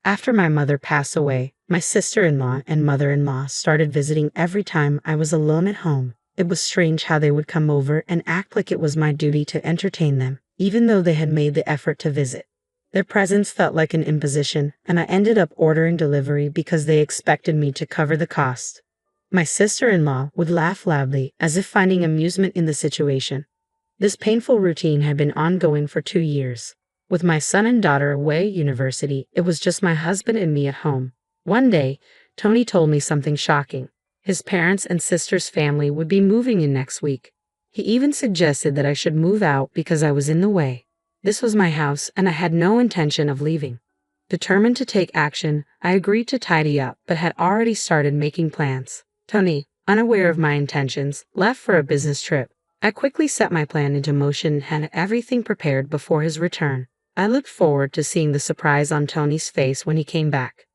After my mother passed away, my sister-in-law and mother-in-law started visiting every time I was alone at home. It was strange how they would come over and act like it was my duty to entertain them, even though they had made the effort to visit. Their presence felt like an imposition, and I ended up ordering delivery because they expected me to cover the cost. My sister-in-law would laugh loudly, as if finding amusement in the situation. This painful routine had been ongoing for 2 years. With my son and daughter away at university, it was just my husband and me at home. One day, Tony told me something shocking. His parents and sister's family would be moving in next week. He even suggested that I should move out because I was in the way. This was my house, and I had no intention of leaving. Determined to take action, I agreed to tidy up, but had already started making plans. Tony, unaware of my intentions, left for a business trip. I quickly set my plan into motion and had everything prepared before his return. I looked forward to seeing the surprise on Tony's face when he came back.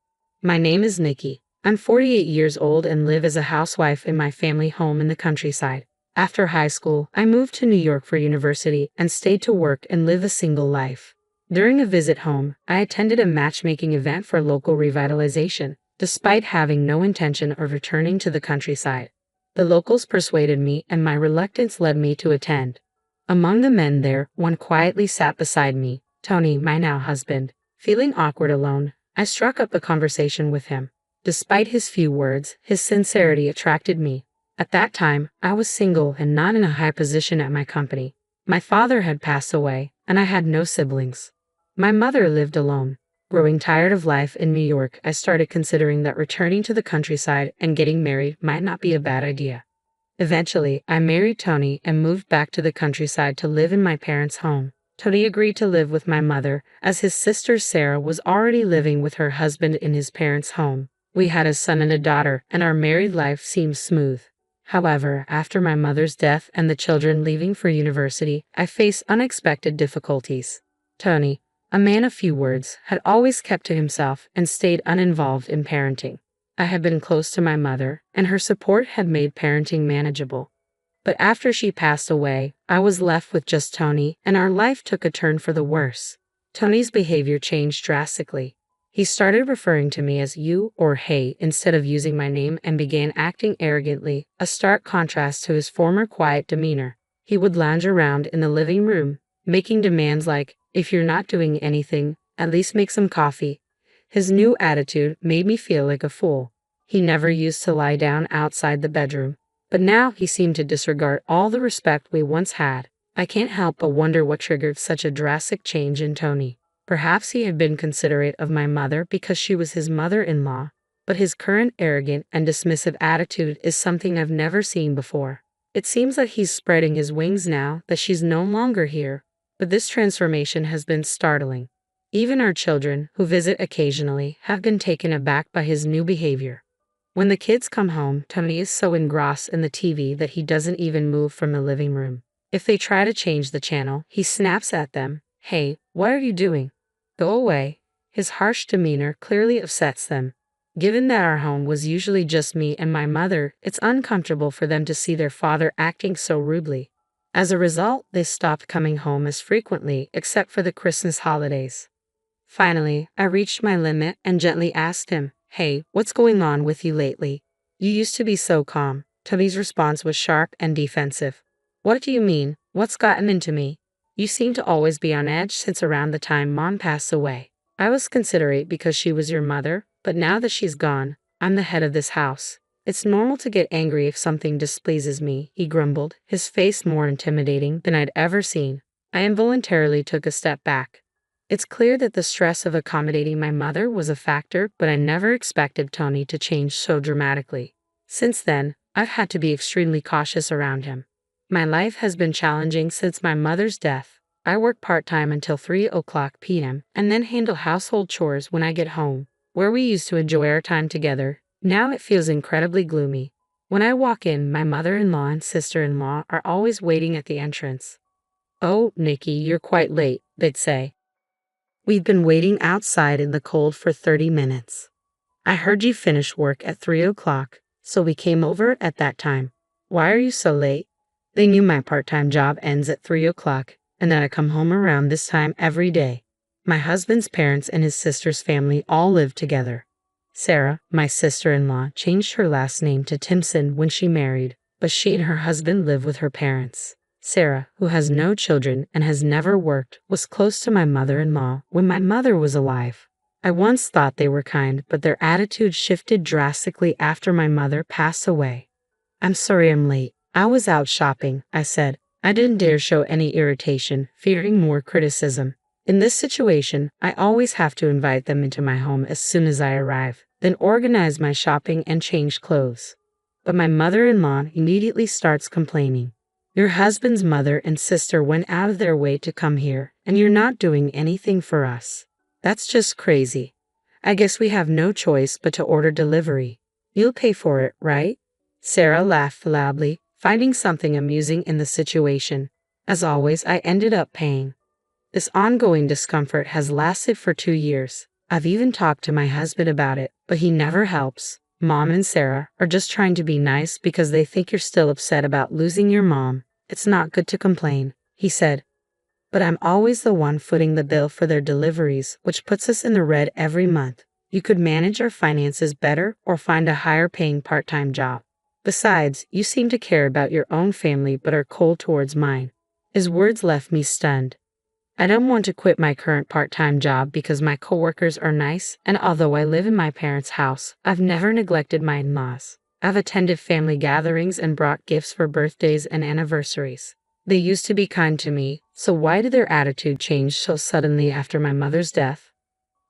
My name is Nikki. I'm 48 years old and live as a housewife in my family home in the countryside. After high school, I moved to New York for university and stayed to work and live a single life. During a visit home, I attended a matchmaking event for local revitalization, despite having no intention of returning to the countryside. The locals persuaded me, and my reluctance led me to attend. Among the men there, one quietly sat beside me, Tony, my now husband. Feeling awkward alone, I struck up a conversation with him. Despite his few words, his sincerity attracted me. At that time, I was single and not in a high position at my company. My father had passed away, and I had no siblings. My mother lived alone. Growing tired of life in New York, I started considering that returning to the countryside and getting married might not be a bad idea. Eventually, I married Tony and moved back to the countryside to live in my parents' home. Tony agreed to live with my mother, as his sister Sarah was already living with her husband in his parents' home. We had a son and a daughter, and our married life seemed smooth. However, after my mother's death and the children leaving for university, I faced unexpected difficulties. Tony, a man of few words, had always kept to himself and stayed uninvolved in parenting. I had been close to my mother, and her support had made parenting manageable. But after she passed away, I was left with just Tony, and our life took a turn for the worse. Tony's behavior changed drastically. He started referring to me as you or hey instead of using my name and began acting arrogantly, a stark contrast to his former quiet demeanor. He would lounge around in the living room, making demands like, if you're not doing anything, at least make some coffee. His new attitude made me feel like a fool. He never used to lie down outside the bedroom, but now he seemed to disregard all the respect we once had. I can't help but wonder what triggered such a drastic change in Tony. Perhaps he had been considerate of my mother because she was his mother-in-law, but his current arrogant and dismissive attitude is something I've never seen before. It seems like he's spreading his wings now that she's no longer here, but this transformation has been startling. Even our children, who visit occasionally, have been taken aback by his new behavior. When the kids come home, Tony is so engrossed in the TV that he doesn't even move from the living room. If they try to change the channel, he snaps at them. Hey, what are you doing? Go away. His harsh demeanor clearly upsets them. Given that our home was usually just me and my mother, it's uncomfortable for them to see their father acting so rudely. As a result, they stopped coming home as frequently, except for the Christmas holidays. Finally, I reached my limit and gently asked him, hey, what's going on with you lately? You used to be so calm. Tony's response was sharp and defensive. What do you mean? What's gotten into me? You seem to always be on edge since around the time Mom passed away. I was considerate because she was your mother, but now that she's gone, I'm the head of this house. It's normal to get angry if something displeases me, he grumbled, his face more intimidating than I'd ever seen. I involuntarily took a step back. It's clear that the stress of accommodating my mother was a factor, but I never expected Tony to change so dramatically. Since then, I've had to be extremely cautious around him. My life has been challenging since my mother's death. I work part-time until 3:00 p.m. and then handle household chores when I get home. Where we used to enjoy our time together, now it feels incredibly gloomy. When I walk in, my mother-in-law and sister-in-law are always waiting at the entrance. Oh, Nikki, you're quite late, they'd say. We've been waiting outside in the cold for 30 minutes. I heard you finish work at 3:00, so we came over at that time. Why are you so late? They knew my part-time job ends at 3:00, and that I come home around this time every day. My husband's parents and his sister's family all live together. Sarah, my sister-in-law, changed her last name to Timpson when she married, but she and her husband live with her parents. Sarah, who has no children and has never worked, was close to my mother-in-law when my mother was alive. I once thought they were kind, but their attitude shifted drastically after my mother passed away. I'm sorry I'm late. I was out shopping, I said. I didn't dare show any irritation, fearing more criticism. In this situation, I always have to invite them into my home as soon as I arrive, then organize my shopping and change clothes. But my mother-in-law immediately starts complaining. Your husband's mother and sister went out of their way to come here, and you're not doing anything for us. That's just crazy. I guess we have no choice but to order delivery. You'll pay for it, right? Sarah laughed loudly, finding something amusing in the situation. As always, I ended up paying. This ongoing discomfort has lasted for 2 years. I've even talked to my husband about it, but he never helps. Mom and Sarah are just trying to be nice because they think you're still upset about losing your mom. It's not good to complain, he said. But I'm always the one footing the bill for their deliveries, which puts us in the red every month. You could manage our finances better or find a higher-paying part-time job. Besides, you seem to care about your own family but are cold towards mine. His words left me stunned. I don't want to quit my current part-time job because my coworkers are nice, and although I live in my parents' house, I've never neglected my in-laws. I've attended family gatherings and brought gifts for birthdays and anniversaries. They used to be kind to me, so why did their attitude change so suddenly after my mother's death?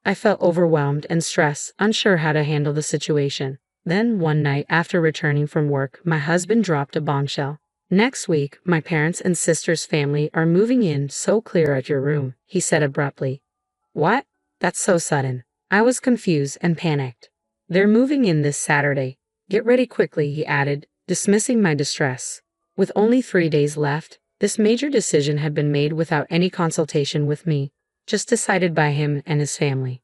I felt overwhelmed and stressed, unsure how to handle the situation. Then, one night after returning from work, my husband dropped a bombshell. Next week, my parents and sister's family are moving in, so clear out your room, he said abruptly. What? That's so sudden. I was confused and panicked. They're moving in this Saturday. Get ready quickly, he added, dismissing my distress. With only 3 days left, this major decision had been made without any consultation with me, just decided by him and his family.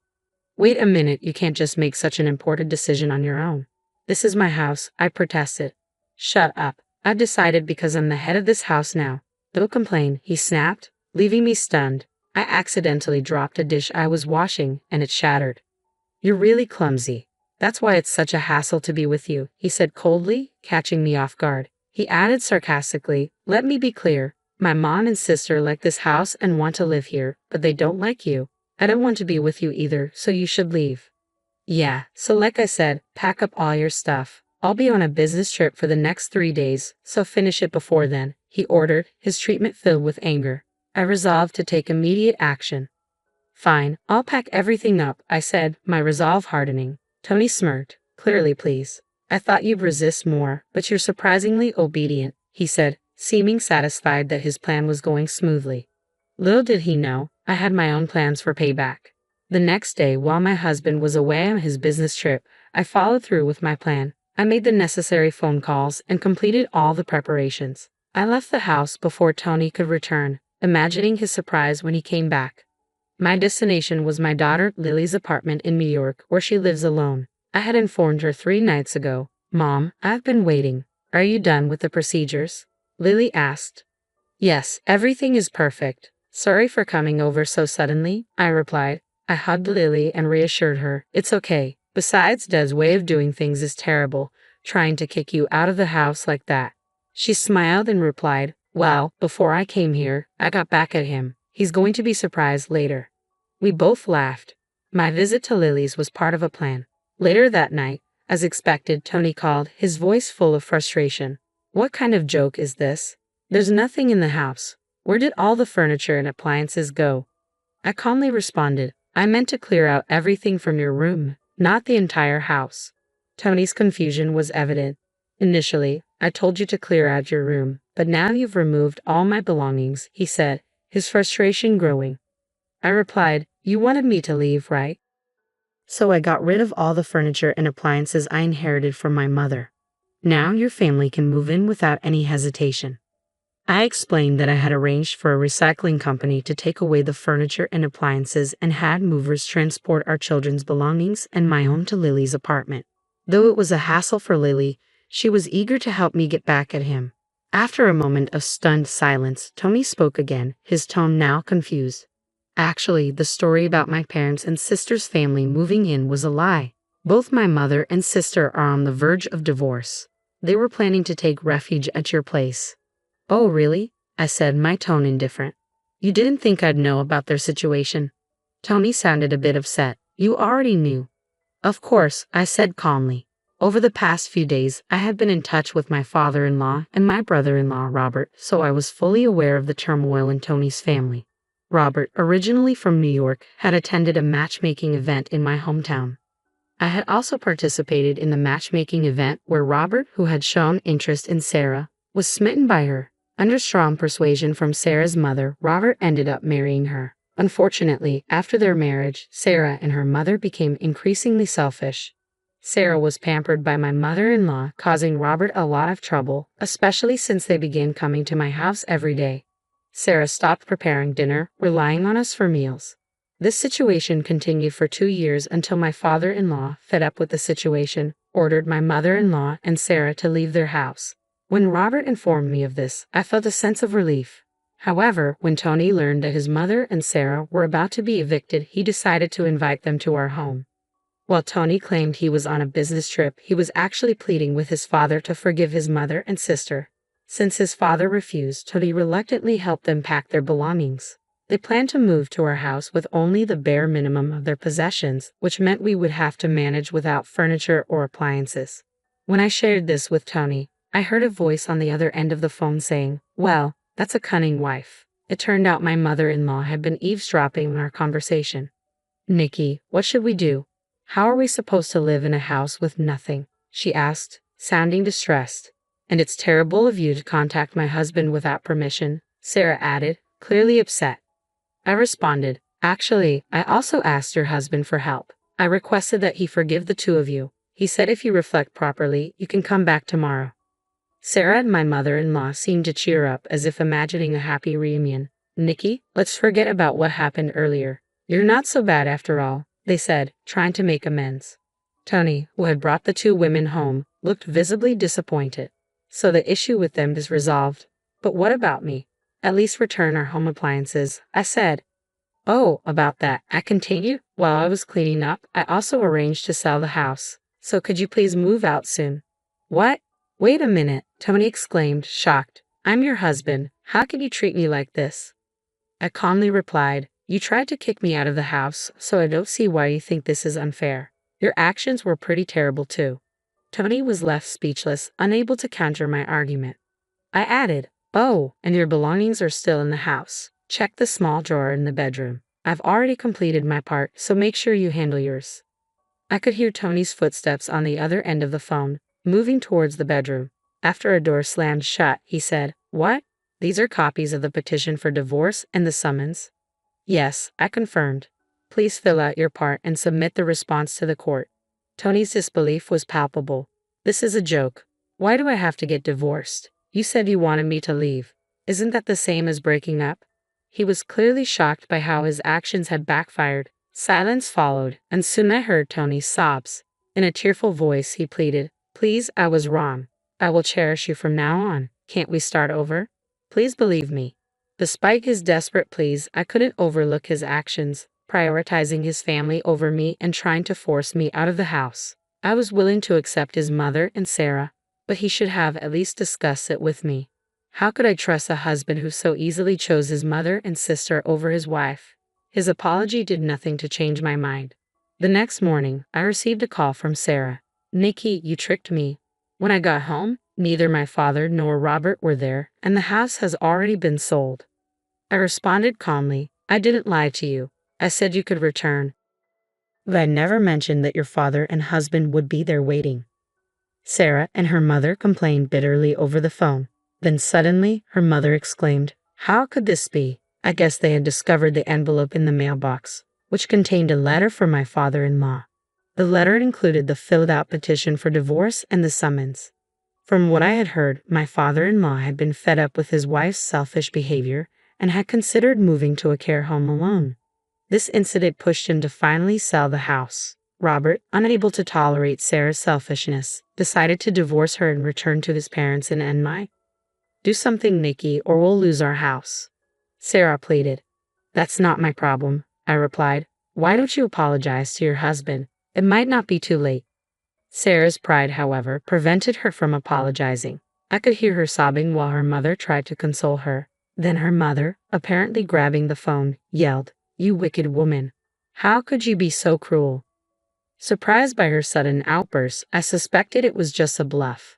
Wait a minute, you can't just make such an important decision on your own. This is my house, I protested. Shut up. I've decided because I'm the head of this house now. Don't complain, he snapped, leaving me stunned. I accidentally dropped a dish I was washing, and it shattered. You're really clumsy. That's why it's such a hassle to be with you, he said coldly, catching me off guard. He added sarcastically, let me be clear. My mom and sister like this house and want to live here, but they don't like you. I don't want to be with you either, so you should leave. Yeah, so like I said, pack up all your stuff. I'll be on a business trip for the next 3 days, so finish it before then, he ordered, his treatment filled with anger. I resolved to take immediate action. Fine, I'll pack everything up, I said, my resolve hardening. Tony smirked. Clearly pleased. I thought you'd resist more, but you're surprisingly obedient, he said, seeming satisfied that his plan was going smoothly. Little did he know, I had my own plans for payback. The next day, while my husband was away on his business trip, I followed through with my plan. I made the necessary phone calls and completed all the preparations. I left the house before Tony could return, imagining his surprise when he came back. My destination was my daughter Lily's apartment in New York, where she lives alone. I had informed her 3 nights ago. Mom, I've been waiting. Are you done with the procedures? Lily asked. Yes, everything is perfect. Sorry for coming over so suddenly, I replied. I hugged Lily and reassured her, it's okay. Besides, Dad's way of doing things is terrible, trying to kick you out of the house like that. She smiled and replied, well, before I came here, I got back at him. He's going to be surprised later. We both laughed. My visit to Lily's was part of a plan. Later that night, as expected, Tony called, his voice full of frustration. What kind of joke is this? There's nothing in the house. Where did all the furniture and appliances go? I calmly responded, I meant to clear out everything from your room, not the entire house. Tony's confusion was evident. Initially, I told you to clear out your room, but now you've removed all my belongings, he said, his frustration growing. I replied, you wanted me to leave, right? So I got rid of all the furniture and appliances I inherited from my mother. Now your family can move in without any hesitation. I explained that I had arranged for a recycling company to take away the furniture and appliances and had movers transport our children's belongings and my own to Lily's apartment. Though it was a hassle for Lily, she was eager to help me get back at him. After a moment of stunned silence, Tony spoke again, his tone now confused. Actually, the story about my parents' and sister's family moving in was a lie. Both my mother and sister are on the verge of divorce. They were planning to take refuge at your place. Oh, really? I said, my tone indifferent. You didn't think I'd know about their situation? Tony sounded a bit upset. You already knew. Of course, I said calmly. Over the past few days, I had been in touch with my father-in-law and my brother-in-law, Robert, so I was fully aware of the turmoil in Tony's family. Robert, originally from New York, had attended a matchmaking event in my hometown. I had also participated in the matchmaking event where Robert, who had shown interest in Sarah, was smitten by her. Under strong persuasion from Sarah's mother, Robert ended up marrying her. Unfortunately, after their marriage, Sarah and her mother became increasingly selfish. Sarah was pampered by my mother-in-law, causing Robert a lot of trouble, especially since they began coming to my house every day. Sarah stopped preparing dinner, relying on us for meals. This situation continued for 2 years until my father-in-law, fed up with the situation, ordered my mother-in-law and Sarah to leave their house. When Robert informed me of this, I felt a sense of relief. However, when Tony learned that his mother and Sarah were about to be evicted, he decided to invite them to our home. While Tony claimed he was on a business trip, he was actually pleading with his father to forgive his mother and sister. Since his father refused, Tony reluctantly helped them pack their belongings. They planned to move to our house with only the bare minimum of their possessions, which meant we would have to manage without furniture or appliances. When I shared this with Tony, I heard a voice on the other end of the phone saying, "Well, that's a cunning wife." It turned out my mother-in-law had been eavesdropping on our conversation. "Nikki, what should we do? How are we supposed to live in a house with nothing?" she asked, sounding distressed. "And it's terrible of you to contact my husband without permission," Sarah added, clearly upset. I responded, "Actually, I also asked your husband for help. I requested that he forgive the two of you. He said if you reflect properly, you can come back tomorrow." Sarah and my mother-in-law seemed to cheer up as if imagining a happy reunion. "Nikki, let's forget about what happened earlier. You're not so bad after all," they said, trying to make amends. Tony, who had brought the two women home, looked visibly disappointed. "So the issue with them is resolved. But what about me? At least return our home appliances," I said. "Oh, about that," I continued. "While I was cleaning up, I also arranged to sell the house. So could you please move out soon?" "What? Wait a minute," Tony exclaimed, shocked. "I'm your husband. How can you treat me like this?" I calmly replied, "You tried to kick me out of the house, so I don't see why you think this is unfair. Your actions were pretty terrible too." Tony was left speechless, unable to counter my argument. I added, "Oh, and your belongings are still in the house. Check the small drawer in the bedroom. I've already completed my part, so make sure you handle yours." I could hear Tony's footsteps on the other end of the phone, moving towards the bedroom. After a door slammed shut, he said, "What? These are copies of the petition for divorce and the summons?" "Yes," I confirmed. "Please fill out your part and submit the response to the court." Tony's disbelief was palpable. "This is a joke. Why do I have to get divorced? You said you wanted me to leave. Isn't that the same as breaking up?" He was clearly shocked by how his actions had backfired. Silence followed, and soon I heard Tony's sobs. In a tearful voice, he pleaded, "Please, I was wrong. I will cherish you from now on. Can't we start over? Please believe me." Despite his desperate pleas, I couldn't overlook his actions, prioritizing his family over me and trying to force me out of the house. I was willing to accept his mother and Sarah, but he should have at least discussed it with me. How could I trust a husband who so easily chose his mother and sister over his wife? His apology did nothing to change my mind. The next morning, I received a call from Sarah. "Nikki, you tricked me. When I got home, neither my father nor Robert were there, and the house has already been sold." I responded calmly, "I didn't lie to you. I said you could return. But I never mentioned that your father and husband would be there waiting." Sarah and her mother complained bitterly over the phone. Then suddenly, her mother exclaimed, "How could this be?" I guess they had discovered the envelope in the mailbox, which contained a letter from my father-in-law. The letter included the filled-out petition for divorce and the summons. From what I had heard, my father-in-law had been fed up with his wife's selfish behavior and had considered moving to a care home alone. This incident pushed him to finally sell the house. Robert, unable to tolerate Sarah's selfishness, decided to divorce her and return to his parents in Enmai. "Do something, Nikki, or we'll lose our house," Sarah pleaded. That's not my problem, I replied. Why don't you apologize to your husband? It might not be too late. Sarah's pride, however, prevented her from apologizing. I could hear her sobbing while her mother tried to console her. Then her mother, apparently grabbing the phone, yelled, "You wicked woman! How could you be so cruel?" Surprised by her sudden outburst, I suspected it was just a bluff.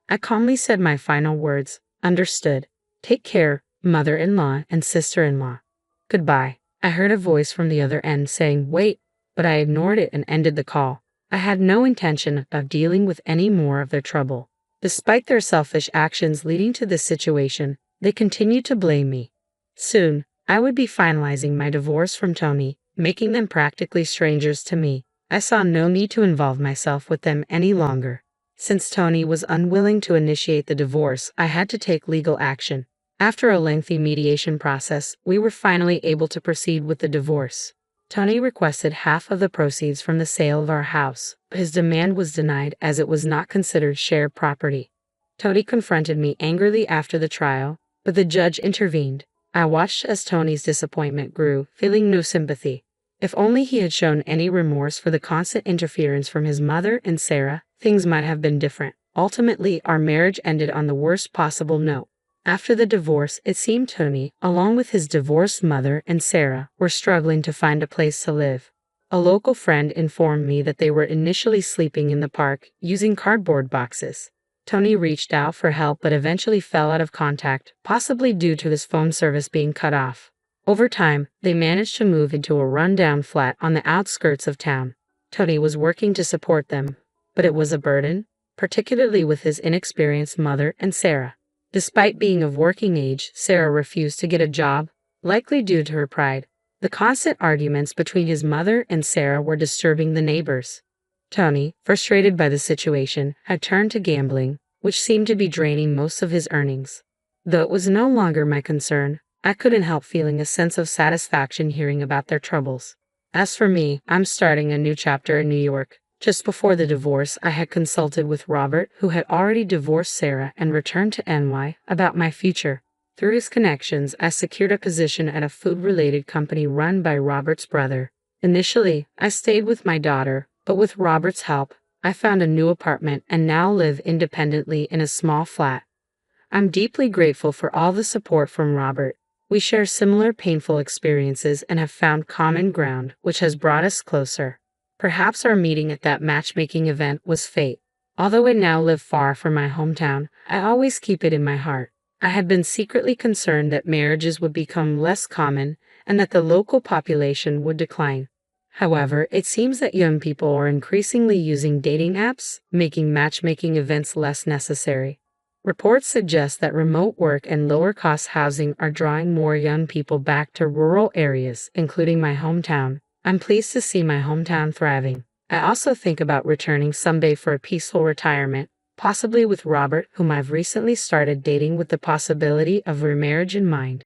I calmly said my final words, "Understood. Take care, mother-in-law and sister-in-law. Goodbye." I heard a voice from the other end saying, "Wait," but I ignored it and ended the call. I had no intention of dealing with any more of their trouble. Despite their selfish actions leading to this situation, they continued to blame me. Soon, I would be finalizing my divorce from Tony, making them practically strangers to me. I saw no need to involve myself with them any longer. Since Tony was unwilling to initiate the divorce, I had to take legal action. After a lengthy mediation process, we were finally able to proceed with the divorce. Tony requested half of the proceeds from the sale of our house, but his demand was denied as it was not considered shared property. Tony confronted me angrily after the trial, but the judge intervened. I watched as Tony's disappointment grew, feeling no sympathy. If only he had shown any remorse for the constant interference from his mother and Sarah, things might have been different. Ultimately, our marriage ended on the worst possible note. After the divorce, it seemed Tony, along with his divorced mother and Sarah, were struggling to find a place to live. A local friend informed me that they were initially sleeping in the park, using cardboard boxes. Tony reached out for help but eventually fell out of contact, possibly due to his phone service being cut off. Over time, they managed to move into a rundown flat on the outskirts of town. Tony was working to support them, but it was a burden, particularly with his inexperienced mother and Sarah. Despite being of working age, Sarah refused to get a job, likely due to her pride. The constant arguments between his mother and Sarah were disturbing the neighbors. Tony, frustrated by the situation, had turned to gambling, which seemed to be draining most of his earnings. Though it was no longer my concern, I couldn't help feeling a sense of satisfaction hearing about their troubles. As for me, I'm starting a new chapter in New York. Just before the divorce, I had consulted with Robert, who had already divorced Sarah and returned to NY, about my future. Through his connections, I secured a position at a food-related company run by Robert's brother. Initially, I stayed with my daughter, but with Robert's help, I found a new apartment and now live independently in a small flat. I'm deeply grateful for all the support from Robert. We share similar painful experiences and have found common ground, which has brought us closer. Perhaps our meeting at that matchmaking event was fate. Although I now live far from my hometown, I always keep it in my heart. I had been secretly concerned that marriages would become less common and that the local population would decline. However, it seems that young people are increasingly using dating apps, making matchmaking events less necessary. Reports suggest that remote work and lower-cost housing are drawing more young people back to rural areas, including my hometown. I'm pleased to see my hometown thriving. I also think about returning someday for a peaceful retirement, possibly with Robert, whom I've recently started dating with the possibility of remarriage in mind.